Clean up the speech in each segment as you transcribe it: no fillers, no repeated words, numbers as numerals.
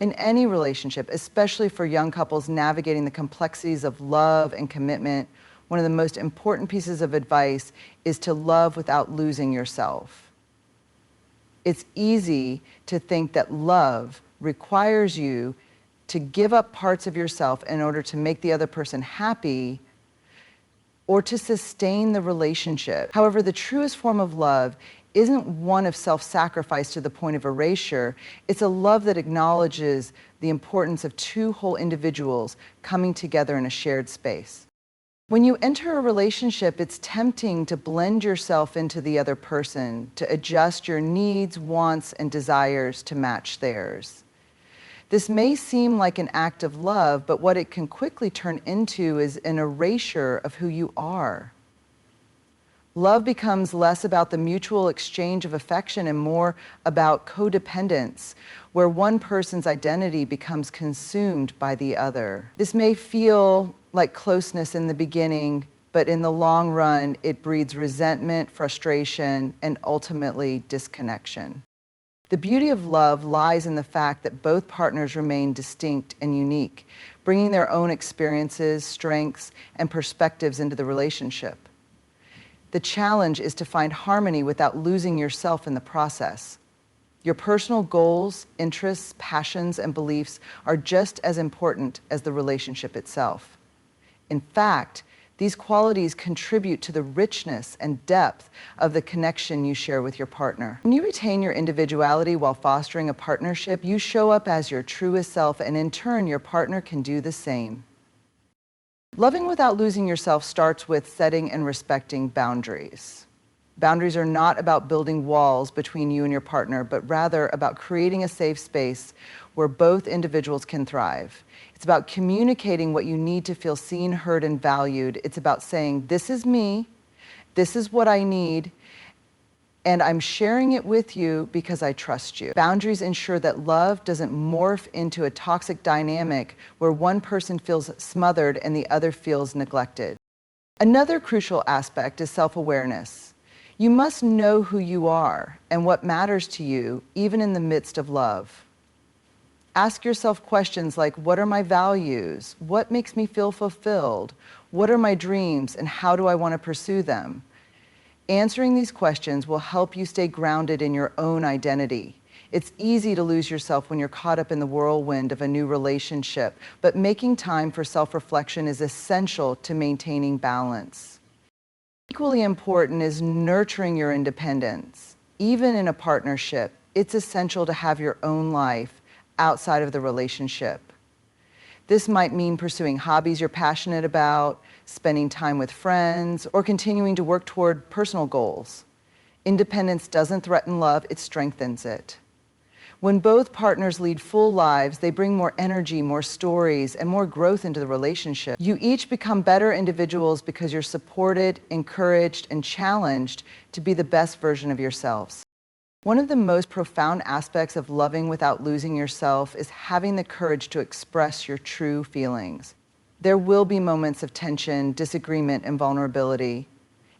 In any relationship, especially for young couples navigating the complexities of love and commitment, one of the most important pieces of advice is to love without losing yourself. It's easy to think that love requires you to give up parts of yourself in order to make the other person happy or to sustain the relationship. However, the truest form of love isn't one of self-sacrifice to the point of erasure. It's a love that acknowledges the importance of two whole individuals coming together in a shared space. When you enter a relationship, it's tempting to blend yourself into the other person, to adjust your needs, wants, and desires to match theirs. This may seem like an act of love, but what it can quickly turn into is an erasure of who you are. Love becomes less about the mutual exchange of affection and more about codependence, where one person's identity becomes consumed by the other. This may feel like closeness in the beginning, but in the long run, it breeds resentment, frustration, and ultimately disconnection. The beauty of love lies in the fact that both partners remain distinct and unique, bringing their own experiences, strengths, and perspectives into the relationship. The challenge is to find harmony without losing yourself in the process. Your personal goals, interests, passions, and beliefs are just as important as the relationship itself. In fact, these qualities contribute to the richness and depth of the connection you share with your partner. When you retain your individuality while fostering a partnership, you show up as your truest self, and in turn, your partner can do the same. Loving without losing yourself starts with setting and respecting boundaries. Boundaries are not about building walls between you and your partner, but rather about creating a safe space where both individuals can thrive. It's about communicating what you need to feel seen, heard, and valued. It's about saying, this is me, this is what I need, and I'm sharing it with you because I trust you. Boundaries ensure that love doesn't morph into a toxic dynamic where one person feels smothered and the other feels neglected. Another crucial aspect is self-awareness. You must know who you are and what matters to you, even in the midst of love. Ask yourself questions like, what are my values? What makes me feel fulfilled? What are my dreams, and how do I want to pursue them? Answering these questions will help you stay grounded in your own identity. It's easy to lose yourself when you're caught up in the whirlwind of a new relationship, but making time for self-reflection is essential to maintaining balance. Equally important is nurturing your independence. Even in a partnership, it's essential to have your own life outside of the relationship. This might mean pursuing hobbies you're passionate about, spending time with friends, or continuing to work toward personal goals. Independence doesn't threaten love, it strengthens it. When both partners lead full lives, they bring more energy, more stories, and more growth into the relationship. You each become better individuals because you're supported, encouraged, and challenged to be the best version of yourselves. One of the most profound aspects of loving without losing yourself is having the courage to express your true feelings. There will be moments of tension, disagreement, and vulnerability.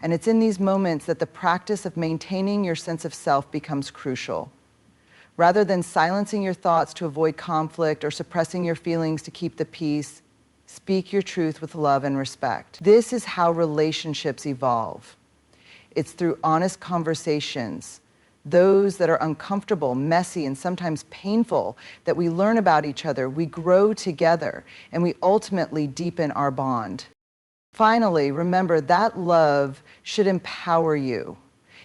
And it's in these moments that the practice of maintaining your sense of self becomes crucial. Rather than silencing your thoughts to avoid conflict or suppressing your feelings to keep the peace, speak your truth with love and respect. This is how relationships evolve. It's through honest conversations, those that are uncomfortable, messy, and sometimes painful, that we learn about each other, we grow together, and we ultimately deepen our bond. Finally, remember that love should empower you.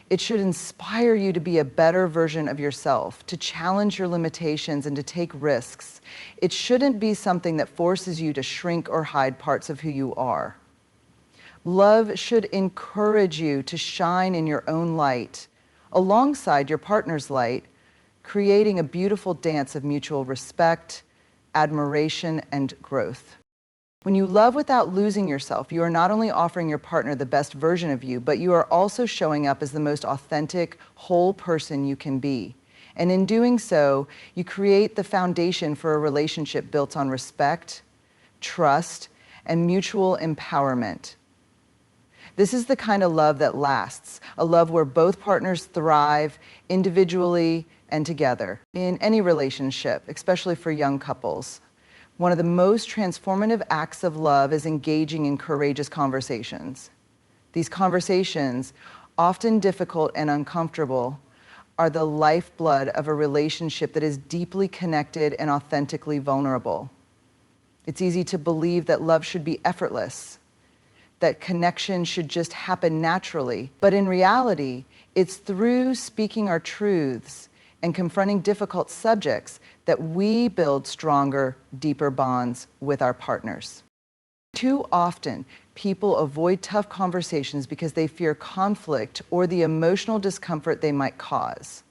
It should inspire you to be a better version of yourself, to challenge your limitations and to take risks. It shouldn't be something that forces you to shrink or hide parts of who you are. Love should encourage you to shine in your own light, alongside your partner's light, creating a beautiful dance of mutual respect, admiration, and growth. When you love without losing yourself, you are not only offering your partner the best version of you, but you are also showing up as the most authentic, whole person you can be. And in doing so, you create the foundation for a relationship built on respect, trust, and mutual empowerment. This is the kind of love that lasts, a love where both partners thrive individually, and together. In any relationship, especially for young couples, one of the most transformative acts of love is engaging in courageous conversations. These conversations, often difficult and uncomfortable, are the lifeblood of a relationship that is deeply connected and authentically vulnerable. It's easy to believe that love should be effortless, that connection should just happen naturally. But in reality, it's through speaking our truths and confronting difficult subjects that we build stronger, deeper bonds with our partners. Too often, people avoid tough conversations because they fear conflict or the emotional discomfort they might cause.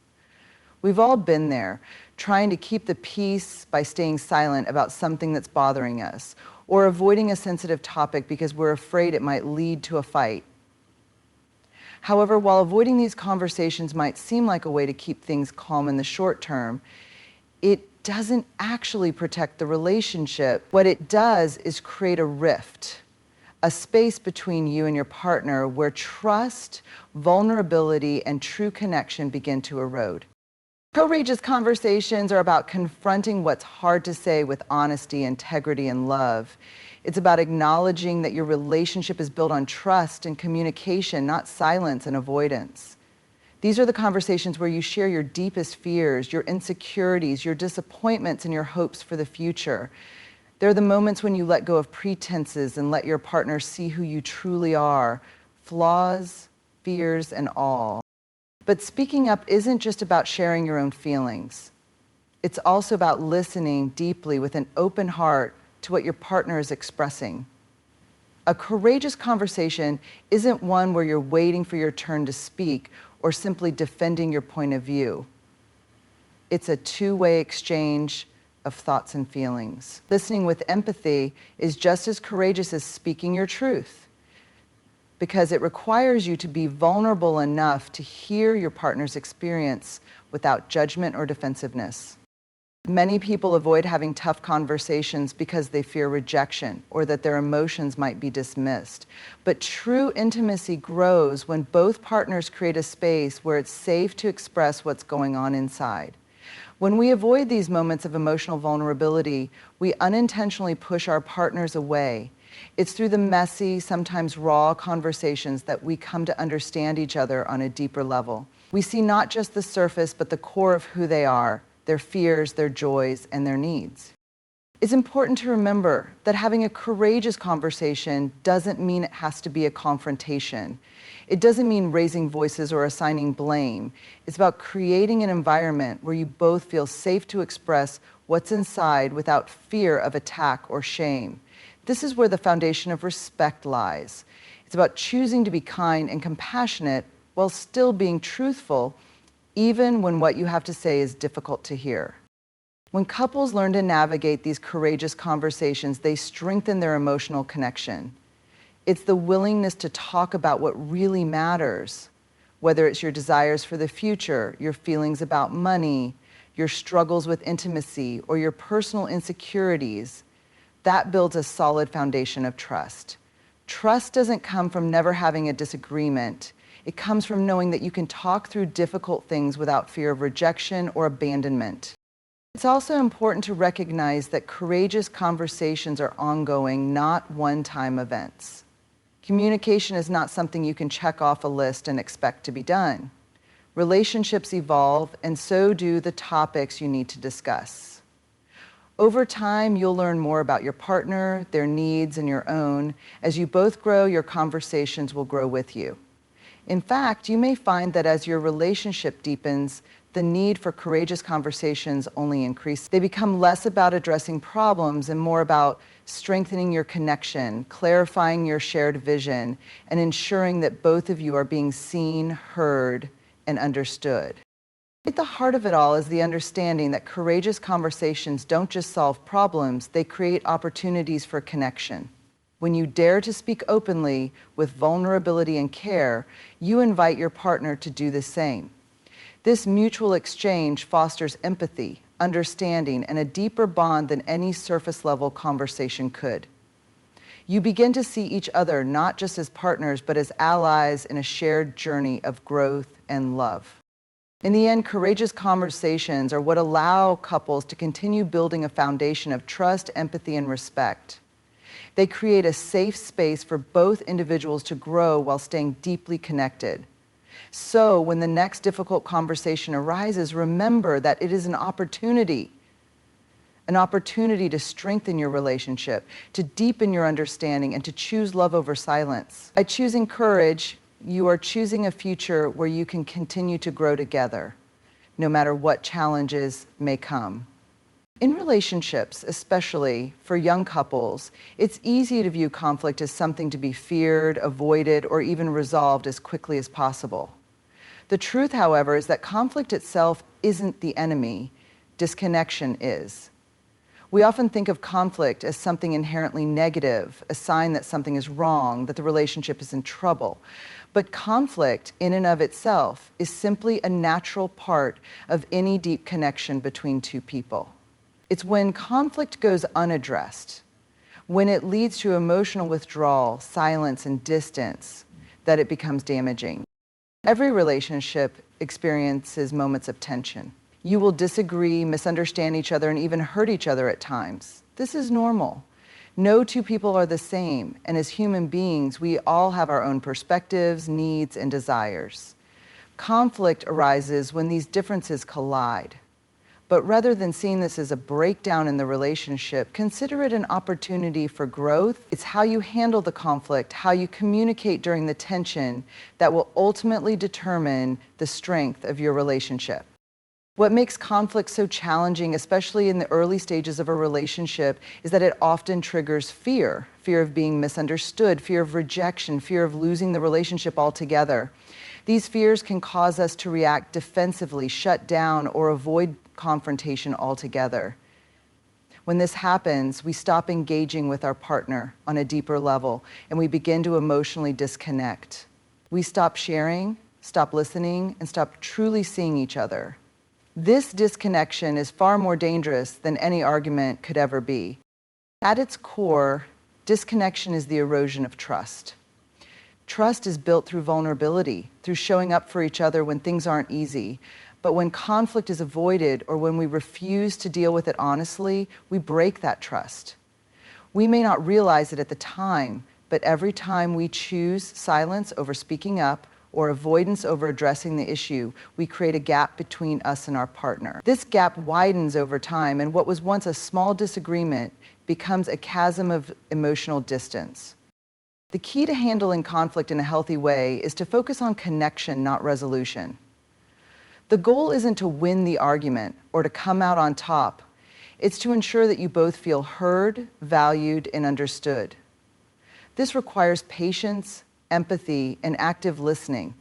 We've all been there, trying to keep the peace by staying silent about something that's bothering us, or avoiding a sensitive topic because we're afraid it might lead to a fight. However, while avoiding these conversations might seem like a way to keep things calm in the short term, it doesn't actually protect the relationship. What it does is create a rift, a space between you and your partner where trust, vulnerability, and true connection begin to erode. Courageous conversations are about confronting what's hard to say with honesty, integrity, and love. It's about acknowledging that your relationship is built on trust and communication, not silence and avoidance. These are the conversations where you share your deepest fears, your insecurities, your disappointments, and your hopes for the future. They're the moments when you let go of pretenses and let your partner see who you truly are, flaws, fears, and all. But speaking up isn't just about sharing your own feelings. It's also about listening deeply with an open heart to what your partner is expressing. A courageous conversation isn't one where you're waiting for your turn to speak or simply defending your point of view. It's a two-way exchange of thoughts and feelings. Listening with empathy is just as courageous as speaking your truth, because it requires you to be vulnerable enough to hear your partner's experience without judgment or defensiveness. Many people avoid having tough conversations because they fear rejection or that their emotions might be dismissed. But true intimacy grows when both partners create a space where it's safe to express what's going on inside. When we avoid these moments of emotional vulnerability, we unintentionally push our partners away. It's through the messy, sometimes raw conversations that we come to understand each other on a deeper level. We see not just the surface, but the core of who they are, their fears, their joys, and their needs. It's important to remember that having a courageous conversation doesn't mean it has to be a confrontation. It doesn't mean raising voices or assigning blame. It's about creating an environment where you both feel safe to express what's inside without fear of attack or shame. This is where the foundation of respect lies. It's about choosing to be kind and compassionate while still being truthful, even when what you have to say is difficult to hear. When couples learn to navigate these courageous conversations, they strengthen their emotional connection. It's the willingness to talk about what really matters, whether it's your desires for the future, your feelings about money, your struggles with intimacy, or your personal insecurities. That builds a solid foundation of trust. Trust doesn't come from never having a disagreement. It comes from knowing that you can talk through difficult things without fear of rejection or abandonment. It's also important to recognize that courageous conversations are ongoing, not one-time events. Communication is not something you can check off a list and expect to be done. Relationships evolve, and so do the topics you need to discuss. Over time, you'll learn more about your partner, their needs, and your own. As you both grow, your conversations will grow with you. In fact, you may find that as your relationship deepens, the need for courageous conversations only increases. They become less about addressing problems and more about strengthening your connection, clarifying your shared vision, and ensuring that both of you are being seen, heard, and understood. At the heart of it all is the understanding that courageous conversations don't just solve problems, they create opportunities for connection. When you dare to speak openly with vulnerability and care, you invite your partner to do the same. This mutual exchange fosters empathy, understanding, and a deeper bond than any surface-level conversation could. You begin to see each other not just as partners, but as allies in a shared journey of growth and love. In the end, courageous conversations are what allow couples to continue building a foundation of trust, empathy, and respect. They create a safe space for both individuals to grow while staying deeply connected. So when the next difficult conversation arises, remember that it is an opportunity to strengthen your relationship, to deepen your understanding, and to choose love over silence. By choosing courage, you are choosing a future where you can continue to grow together, no matter what challenges may come. In relationships, especially for young couples, it's easy to view conflict as something to be feared, avoided, or even resolved as quickly as possible. The truth, however, is that conflict itself isn't the enemy. Disconnection is. We often think of conflict as something inherently negative, a sign that something is wrong, that the relationship is in trouble. But conflict, in and of itself, is simply a natural part of any deep connection between two people. It's when conflict goes unaddressed, when it leads to emotional withdrawal, silence, and distance, that it becomes damaging. Every relationship experiences moments of tension. You will disagree, misunderstand each other, and even hurt each other at times. This is normal. No two people are the same, and as human beings, we all have our own perspectives, needs, and desires. Conflict arises when these differences collide. But rather than seeing this as a breakdown in the relationship, consider it an opportunity for growth. It's how you handle the conflict, how you communicate during the tension, that will ultimately determine the strength of your relationship. What makes conflict so challenging, especially in the early stages of a relationship, is that it often triggers fear. Fear of being misunderstood, fear of rejection, fear of losing the relationship altogether. These fears can cause us to react defensively, shut down, or avoid confrontation altogether. When this happens, we stop engaging with our partner on a deeper level, and we begin to emotionally disconnect. We stop sharing, stop listening, and stop truly seeing each other. This disconnection is far more dangerous than any argument could ever be. At its core, disconnection is the erosion of trust. Trust is built through vulnerability, through showing up for each other when things aren't easy. But when conflict is avoided, or when we refuse to deal with it honestly, we break that trust. We may not realize it at the time, but every time we choose silence over speaking up, or avoidance over addressing the issue, we create a gap between us and our partner. This gap widens over time, and what was once a small disagreement becomes a chasm of emotional distance. The key to handling conflict in a healthy way is to focus on connection, not resolution. The goal isn't to win the argument or to come out on top. It's to ensure that you both feel heard, valued, and understood. This requires patience, empathy, and active listening.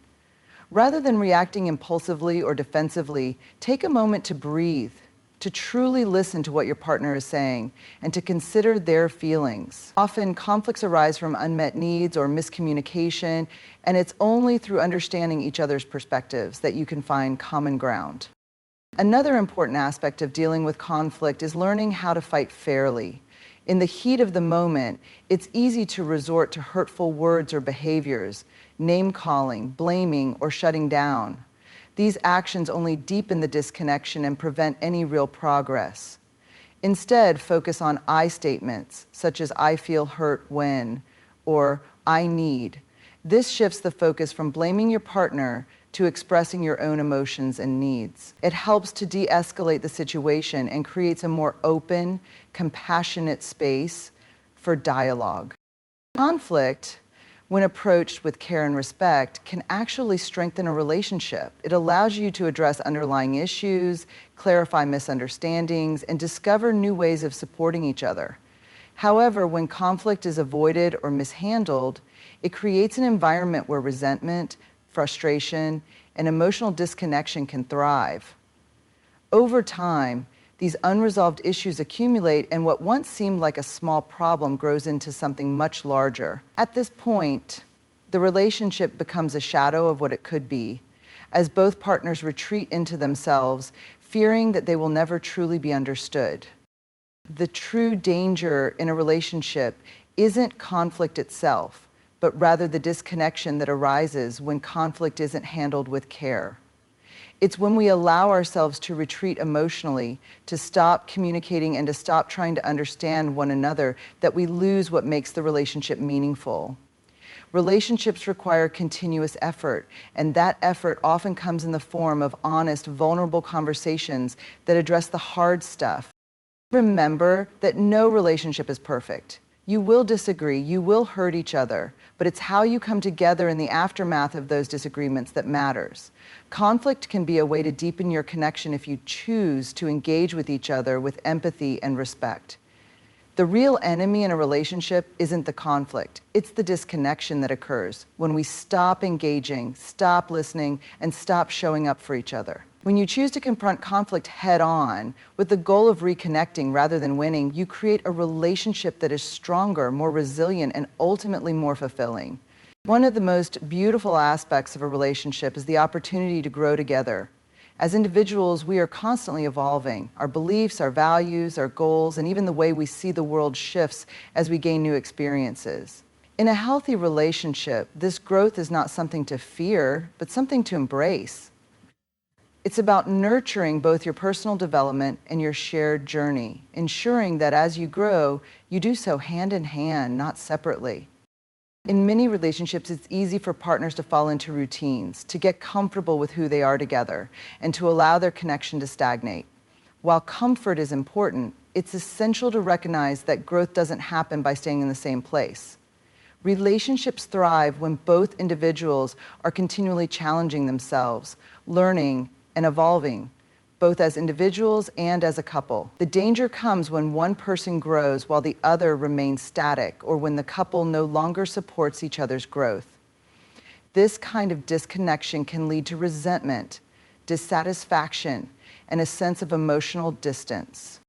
Rather than reacting impulsively or defensively, take a moment to breathe, to truly listen to what your partner is saying, and to consider their feelings. Often, conflicts arise from unmet needs or miscommunication, and it's only through understanding each other's perspectives that you can find common ground. Another important aspect of dealing with conflict is learning how to fight fairly. In the heat of the moment, it's easy to resort to hurtful words or behaviors, name-calling, blaming, or shutting down. These actions only deepen the disconnection and prevent any real progress. Instead, focus on I statements, such as I feel hurt when, or I need. This shifts the focus from blaming your partner to expressing your own emotions and needs. It helps to de-escalate the situation and creates a more open, compassionate space for dialogue. Conflict, when approached with care and respect, can actually strengthen a relationship. It allows you to address underlying issues, clarify misunderstandings, and discover new ways of supporting each other. However, when conflict is avoided or mishandled, it creates an environment where resentment, frustration, and emotional disconnection can thrive. Over time, these unresolved issues accumulate, and what once seemed like a small problem grows into something much larger. At this point, the relationship becomes a shadow of what it could be, as both partners retreat into themselves, fearing that they will never truly be understood. The true danger in a relationship isn't conflict itself, but rather the disconnection that arises when conflict isn't handled with care. It's when we allow ourselves to retreat emotionally, to stop communicating and to stop trying to understand one another, that we lose what makes the relationship meaningful. Relationships require continuous effort, and that effort often comes in the form of honest, vulnerable conversations that address the hard stuff. Remember that no relationship is perfect. You will disagree, you will hurt each other, but it's how you come together in the aftermath of those disagreements that matters. Conflict can be a way to deepen your connection if you choose to engage with each other with empathy and respect. The real enemy in a relationship isn't the conflict, it's the disconnection that occurs when we stop engaging, stop listening, and stop showing up for each other. When you choose to confront conflict head on, with the goal of reconnecting rather than winning, you create a relationship that is stronger, more resilient, and ultimately more fulfilling. One of the most beautiful aspects of a relationship is the opportunity to grow together. As individuals, we are constantly evolving. Our beliefs, our values, our goals, and even the way we see the world shifts as we gain new experiences. In a healthy relationship, this growth is not something to fear, but something to embrace. It's about nurturing both your personal development and your shared journey, ensuring that as you grow, you do so hand in hand, not separately. In many relationships, it's easy for partners to fall into routines, to get comfortable with who they are together, and to allow their connection to stagnate. While comfort is important, it's essential to recognize that growth doesn't happen by staying in the same place. Relationships thrive when both individuals are continually challenging themselves, learning, and evolving, both as individuals and as a couple. The danger comes when one person grows while the other remains static, or when the couple no longer supports each other's growth. This kind of disconnection can lead to resentment, dissatisfaction, and a sense of emotional distance.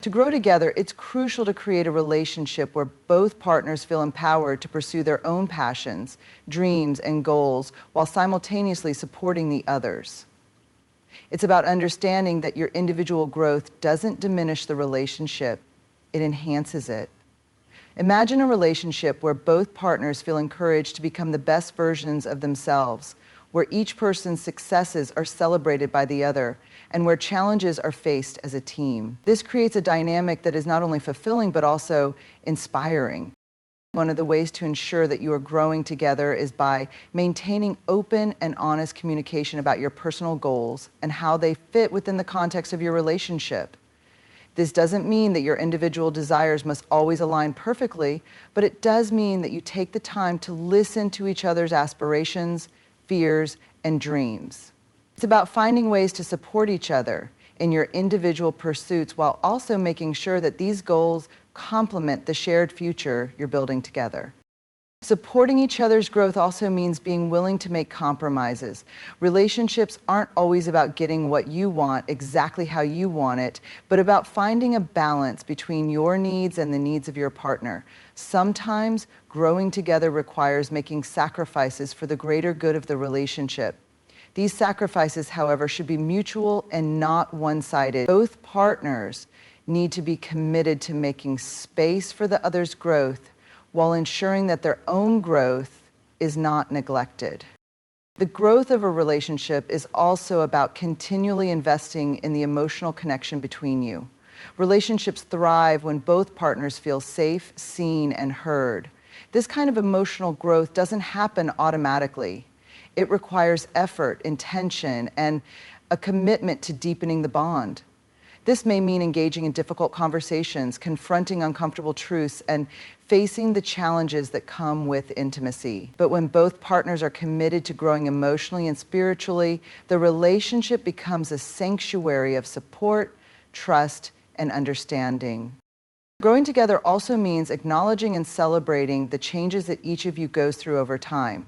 To grow together, it's crucial to create a relationship where both partners feel empowered to pursue their own passions, dreams, and goals while simultaneously supporting the others. It's about understanding that your individual growth doesn't diminish the relationship, it enhances it. Imagine a relationship where both partners feel encouraged to become the best versions of themselves, where each person's successes are celebrated by the other, and where challenges are faced as a team. This creates a dynamic that is not only fulfilling but also inspiring. One of the ways to ensure that you are growing together is by maintaining open and honest communication about your personal goals and how they fit within the context of your relationship. This doesn't mean that your individual desires must always align perfectly, but it does mean that you take the time to listen to each other's aspirations, fears, and dreams. It's about finding ways to support each other in your individual pursuits while also making sure that these goals complement the shared future you're building together. Supporting each other's growth also means being willing to make compromises. Relationships aren't always about getting what you want exactly how you want it, but about finding a balance between your needs and the needs of your partner. Sometimes growing together requires making sacrifices for the greater good of the relationship. These sacrifices, however, should be mutual and not one-sided. Both partners need to be committed to making space for the other's growth while ensuring that their own growth is not neglected. The growth of a relationship is also about continually investing in the emotional connection between you. Relationships thrive when both partners feel safe, seen, and heard. This kind of emotional growth doesn't happen automatically. It requires effort, intention, and a commitment to deepening the bond. This may mean engaging in difficult conversations, confronting uncomfortable truths, and facing the challenges that come with intimacy. But when both partners are committed to growing emotionally and spiritually, the relationship becomes a sanctuary of support, trust, and understanding. Growing together also means acknowledging and celebrating the changes that each of you goes through over time.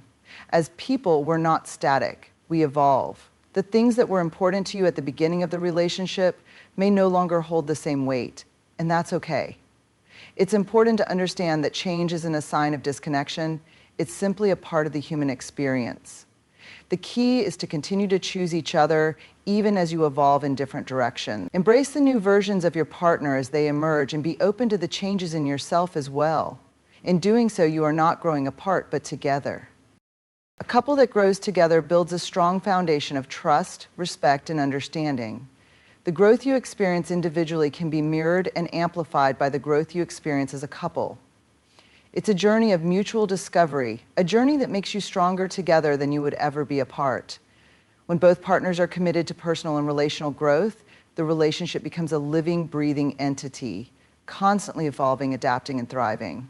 As people, we're not static. We evolve. The things that were important to you at the beginning of the relationship may no longer hold the same weight, and that's okay. It's important to understand that change isn't a sign of disconnection. It's simply a part of the human experience. The key is to continue to choose each other even as you evolve in different directions. Embrace the new versions of your partner as they emerge and be open to the changes in yourself as well. In doing so, you are not growing apart, but together. A couple that grows together builds a strong foundation of trust, respect, and understanding. The growth you experience individually can be mirrored and amplified by the growth you experience as a couple. It's a journey of mutual discovery, a journey that makes you stronger together than you would ever be apart. When both partners are committed to personal and relational growth, the relationship becomes a living, breathing entity, constantly evolving, adapting, and thriving.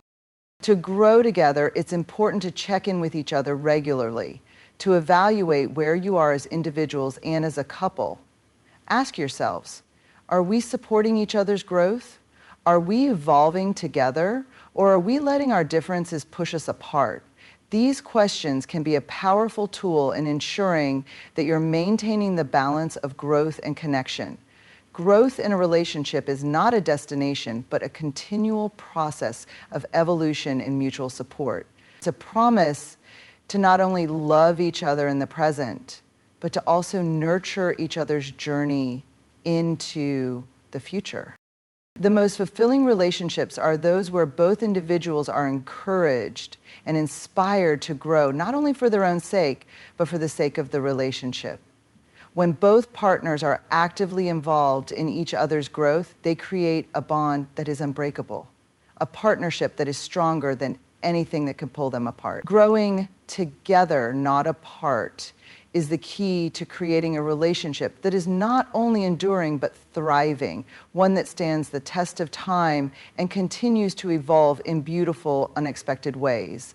To grow together, it's important to check in with each other regularly, to evaluate where you are as individuals and as a couple. Ask yourselves, are we supporting each other's growth? Are we evolving together? Or are we letting our differences push us apart? These questions can be a powerful tool in ensuring that you're maintaining the balance of growth and connection. Growth in a relationship is not a destination, but a continual process of evolution and mutual support. It's a promise to not only love each other in the present, but to also nurture each other's journey into the future. The most fulfilling relationships are those where both individuals are encouraged and inspired to grow, not only for their own sake, but for the sake of the relationship. When both partners are actively involved in each other's growth, they create a bond that is unbreakable, a partnership that is stronger than anything that can pull them apart. Growing together, not apart, is the key to creating a relationship that is not only enduring but thriving, one that stands the test of time and continues to evolve in beautiful, unexpected ways.